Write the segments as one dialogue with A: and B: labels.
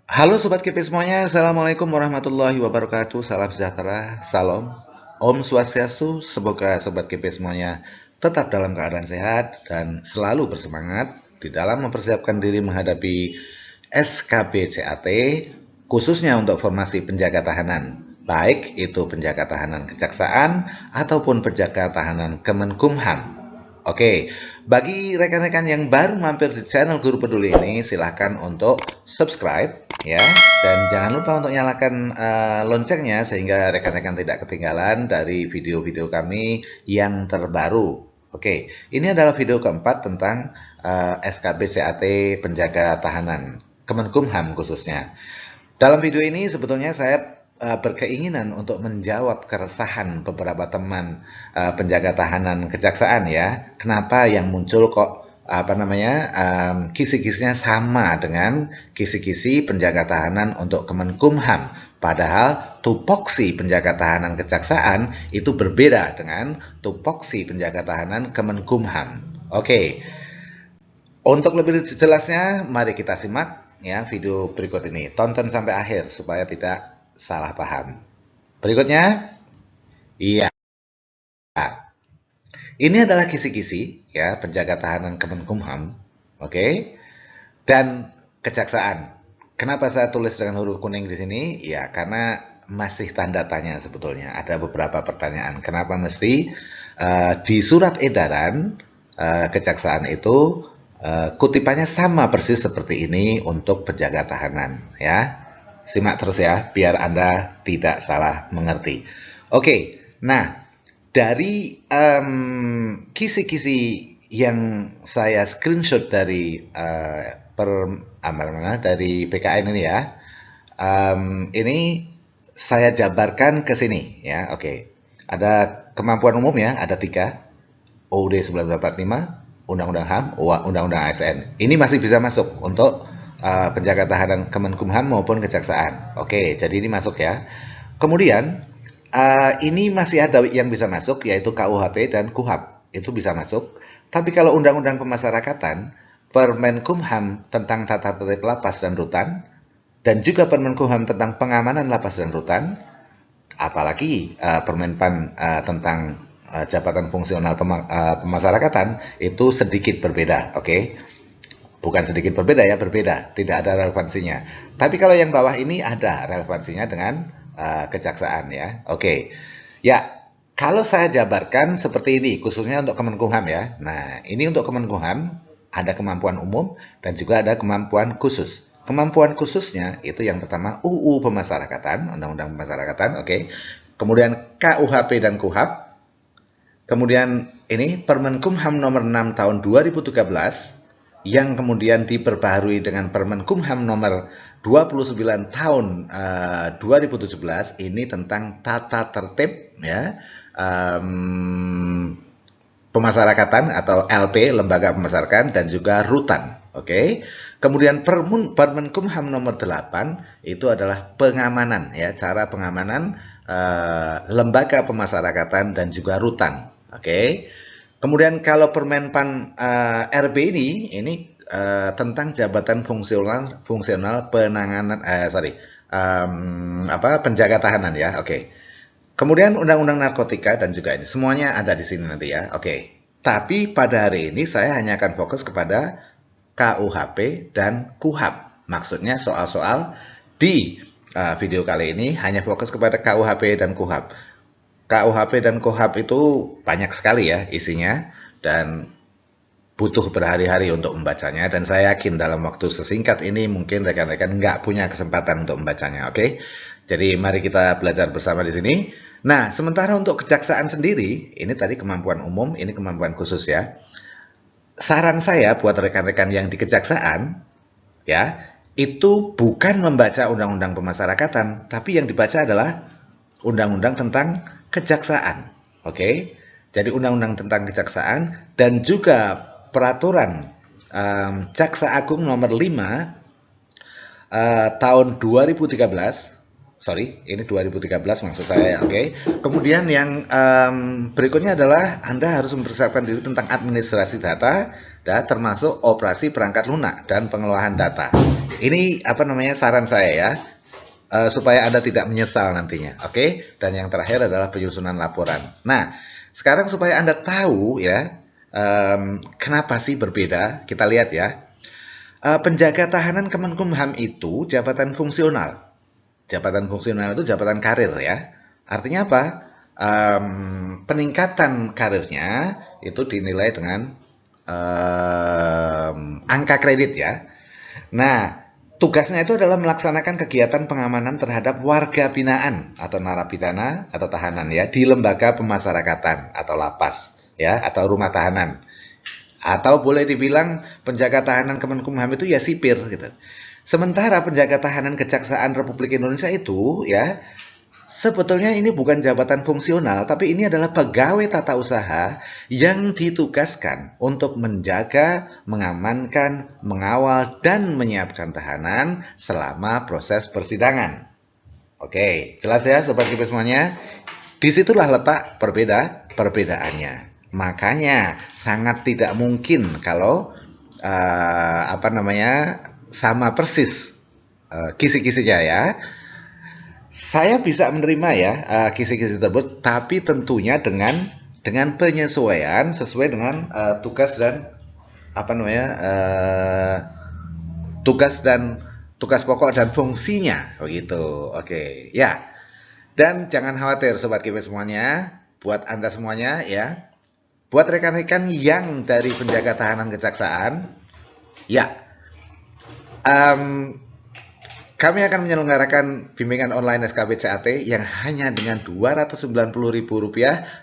A: Halo Sobat KP semuanya, Assalamualaikum warahmatullahi wabarakatuh, salam sejahtera, salam, Om Swastiastu, semoga Sobat KP semuanya tetap dalam keadaan sehat dan selalu bersemangat di dalam mempersiapkan diri menghadapi SKB CAT, khususnya untuk formasi penjaga tahanan, baik itu penjaga tahanan kejaksaan ataupun penjaga tahanan Kemenkumham. Oke, bagi rekan-rekan yang baru mampir di channel Guru Peduli ini, silahkan untuk subscribe ya, dan jangan lupa untuk nyalakan loncengnya sehingga rekan-rekan tidak ketinggalan dari video-video kami yang terbaru. Oke, ini adalah video keempat tentang SKB CAT penjaga tahanan Kemenkumham khususnya. Dalam video ini sebetulnya saya berkeinginan untuk menjawab keresahan beberapa teman penjaga tahanan kejaksaan ya. Kenapa yang muncul kok kisi-kisinya sama dengan kisi-kisi penjaga tahanan untuk Kemenkumham. Padahal tupoksi penjaga tahanan kejaksaan itu berbeda dengan tupoksi penjaga tahanan Kemenkumham. Oke, untuk lebih jelasnya mari kita simak ya video berikut ini. Tonton sampai akhir supaya tidak salah paham. Berikutnya, iya. Ini adalah kisi-kisi ya penjaga tahanan Kemenkumham, oke? Dan kejaksaan. Kenapa saya tulis dengan huruf kuning di sini? Ya, karena masih tanda tanya sebetulnya. Ada beberapa pertanyaan. Kenapa mesti di surat edaran kejaksaan itu kutipannya sama persis seperti ini untuk penjaga tahanan ya. Simak terus ya, biar Anda tidak salah mengerti. Oke, nah dari kisi-kisi yang saya screenshot dari dari PKN ini ya, ini saya jabarkan ke sini ya. Oke, ada kemampuan umum ya, ada 3, UUD 1945, Undang-Undang HAM, Undang-Undang ASN. Ini masih bisa masuk untuk penjaga tahanan Kemenkumham maupun kejaksaan. Oke, jadi ini masuk ya. Kemudian ini masih ada yang bisa masuk yaitu KUHP dan KUHAP. Itu bisa masuk. Tapi kalau Undang-Undang Pemasyarakatan, Permenkumham tentang tata tertib lapas dan rutan, dan juga Permenkumham tentang pengamanan lapas dan rutan, apalagi Permenpan tentang jabatan fungsional pemasyarakatan itu sedikit berbeda. Oke. Bukan sedikit berbeda ya, berbeda, tidak ada relevansinya. Tapi kalau yang bawah ini ada relevansinya dengan kejaksaan ya. Oke. Ya, kalau saya jabarkan seperti ini, khususnya untuk Kemenkumham ya. Nah, ini untuk Kemenkumham ada kemampuan umum dan juga ada kemampuan khusus. Kemampuan khususnya itu yang pertama UU Pemasyarakatan, Undang-Undang Pemasyarakatan, oke. Kemudian KUHP dan KUHAP. Kemudian ini Permenkumham nomor 6 tahun 2013 yang kemudian diperbaharui dengan Permenkumham nomor 29 tahun 2017 ini tentang tata tertib ya pemasyarakatan atau LP lembaga pemasyarakatan dan juga rutan. Oke. Kemudian Permenkumham nomor 8 itu adalah pengamanan ya, cara pengamanan lembaga pemasyarakatan dan juga rutan. Oke. Kemudian kalau Permenpan RB ini tentang jabatan fungsional penanganan penjaga tahanan ya. Oke. Kemudian Undang-Undang Narkotika dan juga ini semuanya ada di sini nanti ya. Oke. Tapi pada hari ini saya hanya akan fokus kepada KUHP dan KUHAP. Maksudnya soal-soal di video kali ini hanya fokus kepada KUHP dan KUHAP. KUHP dan KUHAP itu banyak sekali ya isinya dan butuh berhari-hari untuk membacanya, dan saya yakin dalam waktu sesingkat ini mungkin rekan-rekan nggak punya kesempatan untuk membacanya. Oke, jadi mari kita belajar bersama di sini. Nah, sementara untuk kejaksaan sendiri, ini tadi kemampuan umum, ini kemampuan khusus ya. Saran saya buat rekan-rekan yang di kejaksaan ya, itu bukan membaca Undang-Undang Pemasyarakatan, tapi yang dibaca adalah Undang-Undang tentang kejaksaan. Oke. Jadi Undang-Undang tentang kejaksaan dan juga peraturan Jaksa Agung nomor 5 tahun 2013. Sorry, ini 2013 maksud saya ya. Oke. Kemudian yang berikutnya adalah Anda harus mempersiapkan diri tentang administrasi data, termasuk operasi perangkat lunak dan pengelolaan data. ini apa namanya saran saya ya, supaya Anda tidak menyesal nantinya. Oke, dan yang terakhir adalah penyusunan laporan. Nah, sekarang supaya Anda tahu ya, kenapa sih berbeda, kita lihat ya. Penjaga tahanan Kemenkumham itu jabatan fungsional. Jabatan fungsional itu jabatan karir ya. Artinya apa? Peningkatan karirnya itu dinilai dengan angka kredit ya. Nah, tugasnya itu adalah melaksanakan kegiatan pengamanan terhadap warga binaan atau narapidana atau tahanan ya di lembaga pemasyarakatan atau lapas ya atau rumah tahanan. Atau boleh dibilang penjaga tahanan Kemenkumham itu ya sipir gitu. Sementara penjaga tahanan Kejaksaan Republik Indonesia itu ya sebetulnya ini bukan jabatan fungsional, tapi ini adalah pegawai tata usaha yang ditugaskan untuk menjaga, mengamankan, mengawal, dan menyiapkan tahanan selama proses persidangan. Oke, jelas ya Sobat KIP semuanya? Disitulah letak perbedaannya. Makanya sangat tidak mungkin kalau sama persis kisi-kisinya ya. Saya bisa menerima ya kisi-kisi tersebut, tapi tentunya dengan penyesuaian sesuai dengan tugas dan tugas pokok dan fungsinya begitu. Oke, ya. Dan jangan khawatir Sobat KIP semuanya, buat Anda semuanya ya. Buat rekan-rekan yang dari penjaga tahanan kejaksaan, ya, kami akan menyelenggarakan bimbingan online SKB CAT yang hanya dengan Rp290.000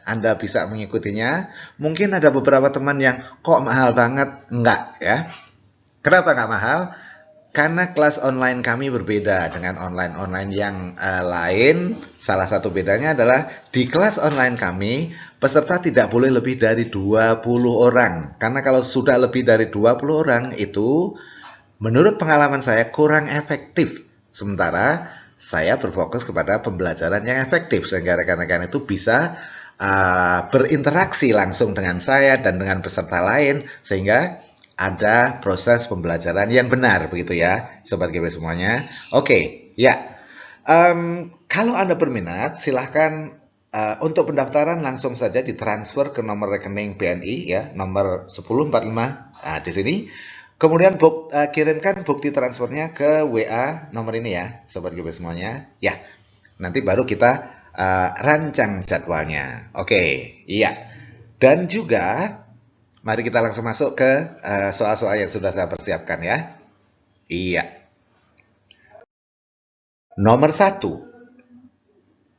A: Anda bisa mengikutinya. Mungkin ada beberapa teman yang kok mahal banget, enggak ya. Kenapa enggak mahal? Karena kelas online kami berbeda dengan online-online yang lain. Salah satu bedanya adalah di kelas online kami, peserta tidak boleh lebih dari 20 orang. Karena kalau sudah lebih dari 20 orang itu, menurut pengalaman saya kurang efektif. Sementara saya berfokus kepada pembelajaran yang efektif. Sehingga rekan-rekan itu bisa berinteraksi langsung dengan saya dan dengan peserta lain. Sehingga ada proses pembelajaran yang benar begitu ya Sobat KIP semuanya. Oke, ya. Kalau Anda berminat silahkan untuk pendaftaran langsung saja ditransfer ke nomor rekening BNI ya, nomor 1045 di sini. Kemudian kirimkan bukti transfernya ke WA nomor ini ya Sobat KIP semuanya. Ya. Nanti baru kita rancang jadwalnya. Oke, iya. Dan juga mari kita langsung masuk ke soal-soal yang sudah saya persiapkan ya. Iya. Nomor 1.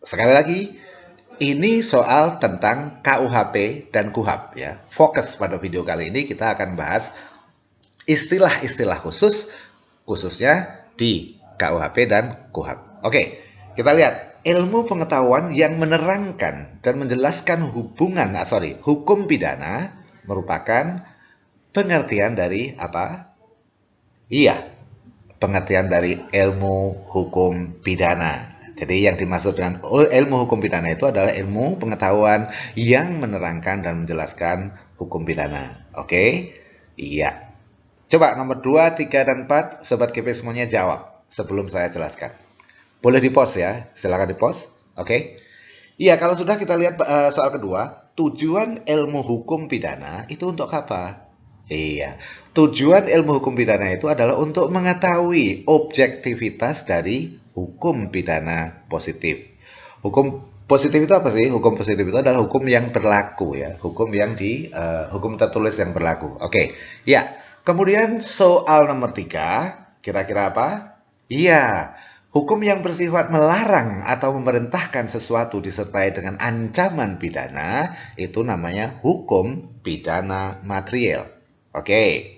A: Sekali lagi, ini soal tentang KUHP dan KUHAP ya. Fokus pada video kali ini kita akan bahas istilah-istilah khususnya di KUHP dan KUHAP. Oke, kita lihat ilmu pengetahuan yang menerangkan dan menjelaskan hukum pidana merupakan pengertian dari apa? Iya, pengertian dari ilmu hukum pidana. Jadi yang dimaksud dengan ilmu hukum pidana itu adalah ilmu pengetahuan yang menerangkan dan menjelaskan hukum pidana. Oke? Iya. Coba nomor 2, 3, dan 4 Sobat KIP semuanya jawab sebelum saya jelaskan. Boleh di-pause ya, silakan di-pause. Oke? Iya, kalau sudah kita lihat soal kedua. Tujuan ilmu hukum pidana itu untuk apa? Iya, tujuan ilmu hukum pidana itu adalah untuk mengetahui objektivitas dari hukum pidana positif. Hukum positif itu apa sih? Hukum positif itu adalah hukum yang berlaku ya, hukum tertulis yang berlaku. Oke, ya. Kemudian soal nomor 3, kira-kira apa? Iya. Hukum yang bersifat melarang atau memerintahkan sesuatu disertai dengan ancaman pidana itu namanya hukum pidana material. Oke.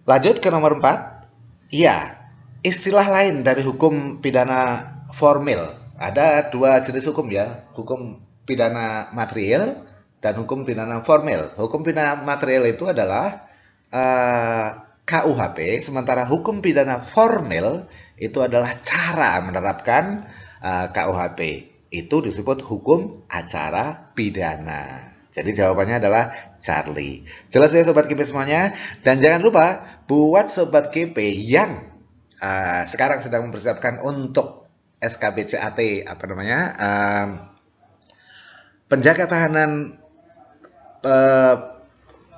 A: Lanjut ke nomor 4. Iya, istilah lain dari hukum pidana formil. Ada 2 jenis hukum ya, hukum pidana material dan hukum pidana formil. Hukum pidana material itu adalah KUHP, sementara hukum pidana formil itu adalah cara menerapkan KUHP. Itu disebut hukum acara pidana. Jadi jawabannya adalah Charlie. Jelas ya Sobat KIP semuanya? Dan jangan lupa buat Sobat KIP yang sekarang sedang mempersiapkan untuk SKBCAT, apa namanya, penjaga tahanan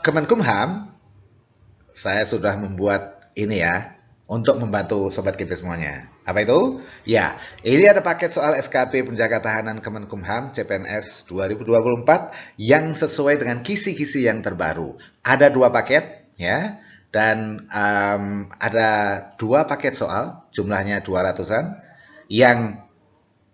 A: Kemenkumham. Saya sudah membuat ini ya, untuk membantu Sobat KIP semuanya. Apa itu? Ya, ini ada paket soal SKP Penjaga Tahanan Kemenkumham CPNS 2024 yang sesuai dengan kisi-kisi yang terbaru. Ada 2 paket ya, dan ada 2 paket soal, jumlahnya 200-an, yang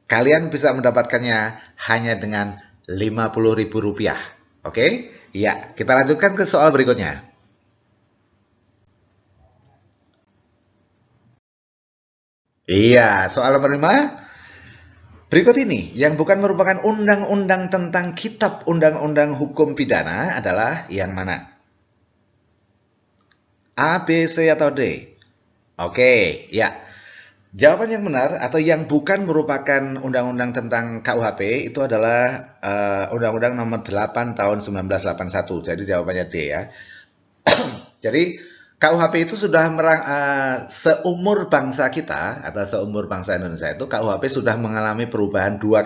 A: kalian bisa mendapatkannya hanya dengan Rp50.000. Oke? Ya, kita lanjutkan ke soal berikutnya. Iya, soal nomor 5. Berikut ini, yang bukan merupakan undang-undang tentang kitab undang-undang hukum pidana adalah yang mana? A, B, C, atau D? Oke, ya. Jawaban yang benar atau yang bukan merupakan undang-undang tentang KUHP itu adalah Undang-Undang Nomor 8 Tahun 1981. Jadi jawabannya D ya. Jadi KUHP itu sudah seumur bangsa kita atau seumur bangsa Indonesia itu KUHP sudah mengalami perubahan 3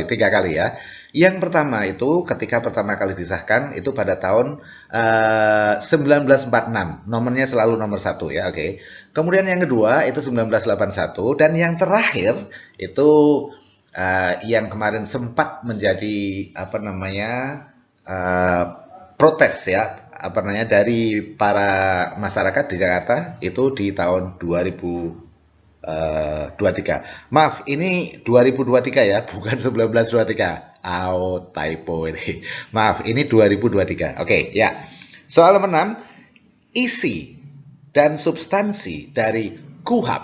A: kali ya. Yang pertama itu ketika pertama kali disahkan itu pada tahun 1946, nomornya selalu nomor 1 ya, oke. Kemudian yang kedua itu 1981 dan yang terakhir itu yang kemarin sempat menjadi apa namanya protes ya, apa namanya dari para masyarakat di Jakarta itu di tahun 2023. Maaf, ini 2023 ya, bukan 1923. Typo ini. Maaf, ini 2023. Oke, ya. Soal nomor 6, isi dan substansi dari KUHP.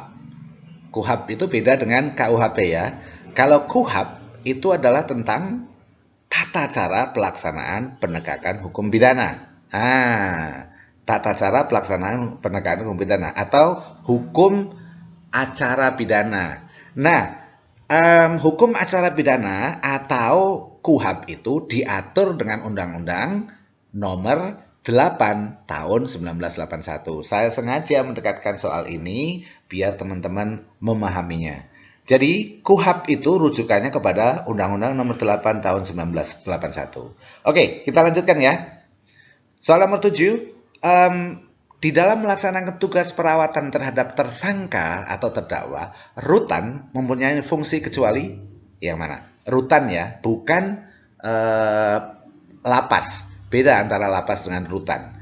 A: KUHP itu beda dengan KUHP ya. Kalau KUHP itu adalah tentang tata cara pelaksanaan penegakan hukum pidana. Tata cara pelaksanaan penegakan hukum pidana atau hukum acara pidana. Nah, hukum acara pidana atau KUHP itu diatur dengan Undang-Undang Nomor 8 Tahun 1981. Saya sengaja mendekatkan soal ini biar teman-teman memahaminya. Jadi KUHP itu rujukannya kepada Undang-Undang Nomor 8 Tahun 1981. Oke, kita lanjutkan ya. Soal nomor 7, di dalam melaksanakan tugas perawatan terhadap tersangka atau terdakwa, rutan mempunyai fungsi kecuali yang mana? Rutan ya, bukan lapas. Beda antara lapas dengan rutan.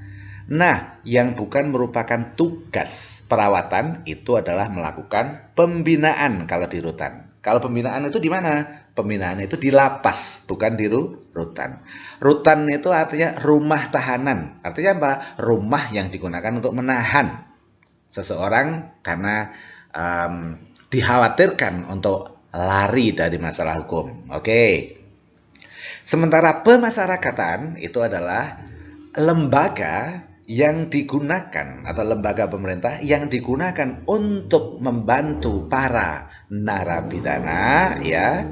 A: Nah, yang bukan merupakan tugas perawatan itu adalah melakukan pembinaan kalau di rutan. Kalau pembinaan itu di mana? Pembinaan itu di lapas, bukan di rutan. Rutan itu artinya rumah tahanan. Artinya apa? Rumah yang digunakan untuk menahan seseorang karena dikhawatirkan untuk lari dari masalah hukum. Oke. Sementara pemasyarakatan itu adalah lembaga yang digunakan atau lembaga pemerintah yang digunakan untuk membantu para narapidana ya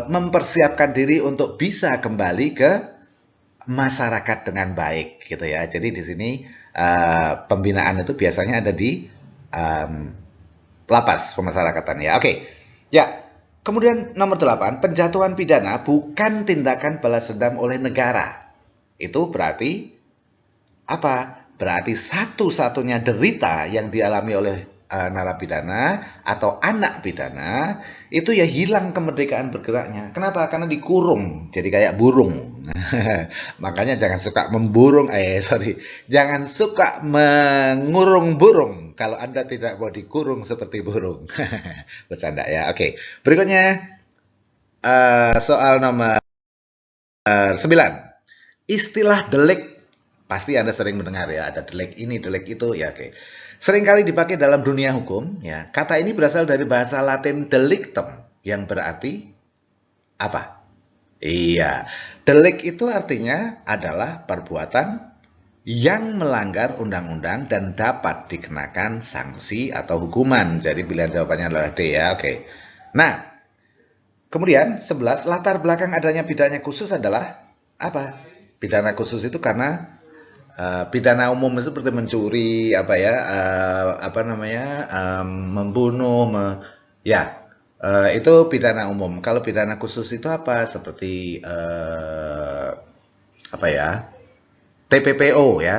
A: mempersiapkan diri untuk bisa kembali ke masyarakat dengan baik gitu ya. Jadi di sini pembinaan itu biasanya ada di lapas pemasyarakatan ya. Oke. Ya. Kemudian nomor 8, penjatuhan pidana bukan tindakan balas dendam oleh negara. Itu berarti apa? Berarti satu-satunya derita yang dialami oleh narapidana atau anak pidana itu ya hilang kemerdekaan bergeraknya. Kenapa? Karena dikurung, jadi kayak burung. Makanya jangan suka jangan suka mengurung burung kalau Anda tidak mau dikurung seperti burung. Bercanda ya. Oke. Berikutnya soal nomor 9. Istilah delik pasti Anda sering mendengar ya, ada delik ini, delik itu ya, oke. Seringkali dipakai dalam dunia hukum ya. Kata ini berasal dari bahasa Latin delictum yang berarti apa? Iya, delik itu artinya adalah perbuatan yang melanggar undang-undang dan dapat dikenakan sanksi atau hukuman. Jadi pilihan jawabannya adalah D ya, oke. Nah, kemudian 11, latar belakang adanya pidana khusus adalah apa? Pidana khusus itu karena pidana umum seperti mencuri, membunuh, ya, itu pidana umum. Kalau pidana khusus itu apa? Seperti TPPO ya,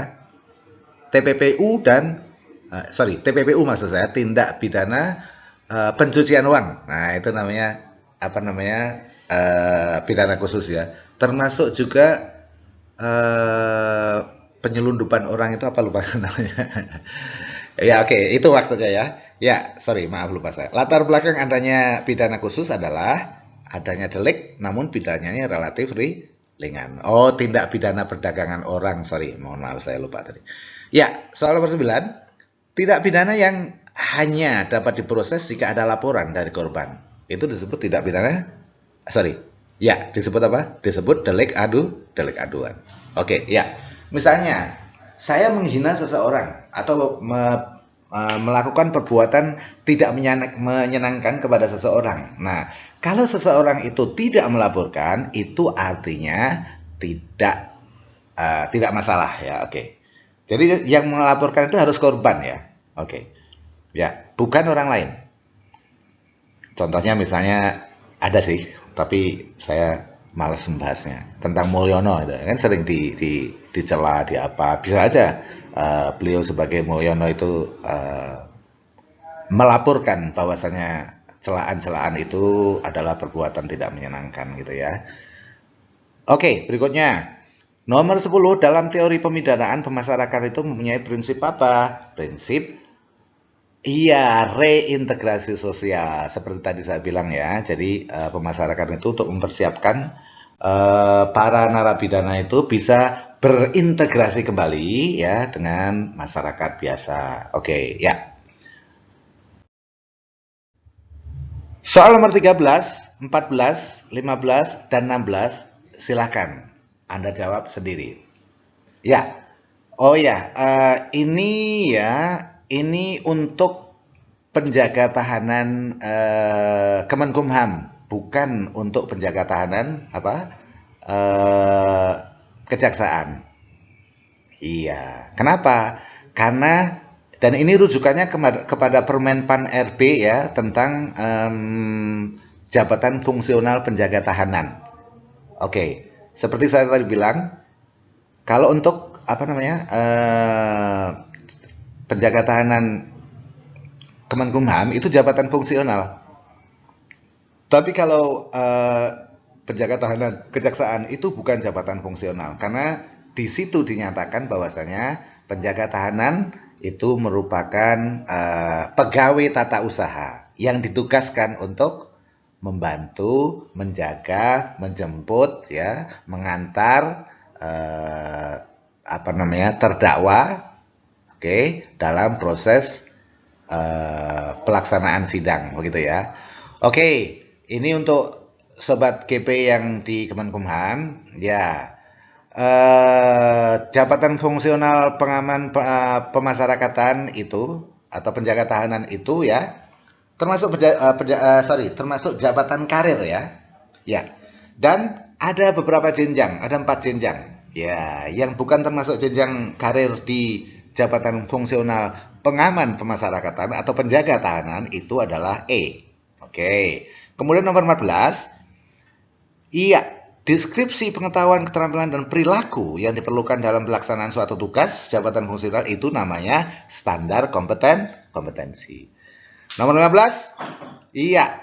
A: TPPU dan TPPU maksud saya, tindak pidana pencucian uang. Nah, itu namanya pidana khusus ya. Termasuk juga penyelundupan orang itu apa lupa namanya. Ya oke, itu maksudnya ya. Ya, sorry, maaf lupa saya. Latar belakang adanya pidana khusus adalah adanya delik, namun pidananya relatif ringan. Oh, tindak pidana perdagangan orang, sorry, mohon maaf saya lupa tadi. Ya, soal nomor 9, tindak pidana yang hanya dapat diproses jika ada laporan dari korban. Itu disebut tindak pidana, sorry, ya, disebut apa? Disebut delik aduan. Oke, ya. Misalnya, saya menghina seseorang atau melakukan perbuatan tidak menyenangkan kepada seseorang. Nah, kalau seseorang itu tidak melaporkan, itu artinya tidak masalah ya. Oke. Jadi yang melaporkan itu harus korban ya. Oke. Ya, bukan orang lain. Contohnya misalnya ada sih, tapi saya malas membahasnya tentang Mulyono itu kan sering dicela di apa, bisa aja beliau sebagai Mulyono itu melaporkan bahwasanya celaan-celaan itu adalah perbuatan tidak menyenangkan gitu ya. Oke, berikutnya nomor 10, dalam teori pemidanaan pemasarakatan itu mempunyai prinsip apa? Prinsip reintegrasi sosial. Seperti tadi saya bilang ya, jadi pemasarakatan itu untuk mempersiapkan para narapidana itu bisa berintegrasi kembali ya dengan masyarakat biasa. Oke, ya. Soal nomor 13, 14, 15, dan 16, silakan Anda jawab sendiri. Ya. Oh ya, ini untuk penjaga tahanan Kemenkumham, bukan untuk penjaga tahanan kejaksaan. Iya, kenapa? Karena dan ini rujukannya kepada Permenpan RB ya tentang jabatan fungsional penjaga tahanan. Oke, seperti saya tadi bilang, kalau untuk penjaga tahanan Kemenkumham itu jabatan fungsional. Tapi kalau penjaga tahanan kejaksaan itu bukan jabatan fungsional, karena di situ dinyatakan bahwasanya penjaga tahanan itu merupakan pegawai tata usaha yang ditugaskan untuk membantu, menjaga, menjemput, ya, mengantar terdakwa, dalam proses pelaksanaan sidang, begitu ya. Oke, ini untuk sobat GP yang di Kemenkumham, ya. Jabatan fungsional pengaman pemasyarakatan itu atau penjaga tahanan itu ya termasuk termasuk jabatan karir ya. Ya. Dan ada beberapa jenjang, ada 4 jenjang. Ya, yang bukan termasuk jenjang karir di jabatan fungsional pengaman pemasyarakatan atau penjaga tahanan itu adalah E. Oke. Kemudian nomor 14. Iya, deskripsi pengetahuan, keterampilan, dan perilaku yang diperlukan dalam pelaksanaan suatu tugas jabatan fungsional itu namanya standar kompetensi. Nomor 15, iya,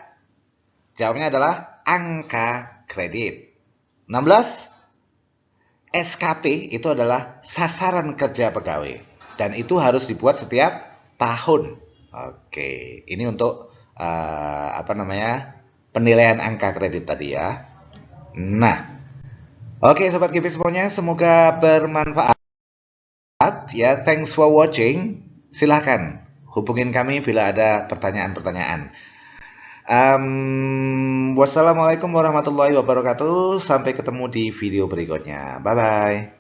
A: jawabnya adalah angka kredit. 16, SKP itu adalah sasaran kerja pegawai, dan itu harus dibuat setiap tahun. Oke, ini untuk penilaian angka kredit tadi ya. Nah, oke sobat GP semuanya, semoga bermanfaat ya. Thanks for watching. Silahkan hubungin kami bila ada pertanyaan-pertanyaan. Wassalamualaikum warahmatullahi wabarakatuh. Sampai ketemu di video berikutnya. Bye bye.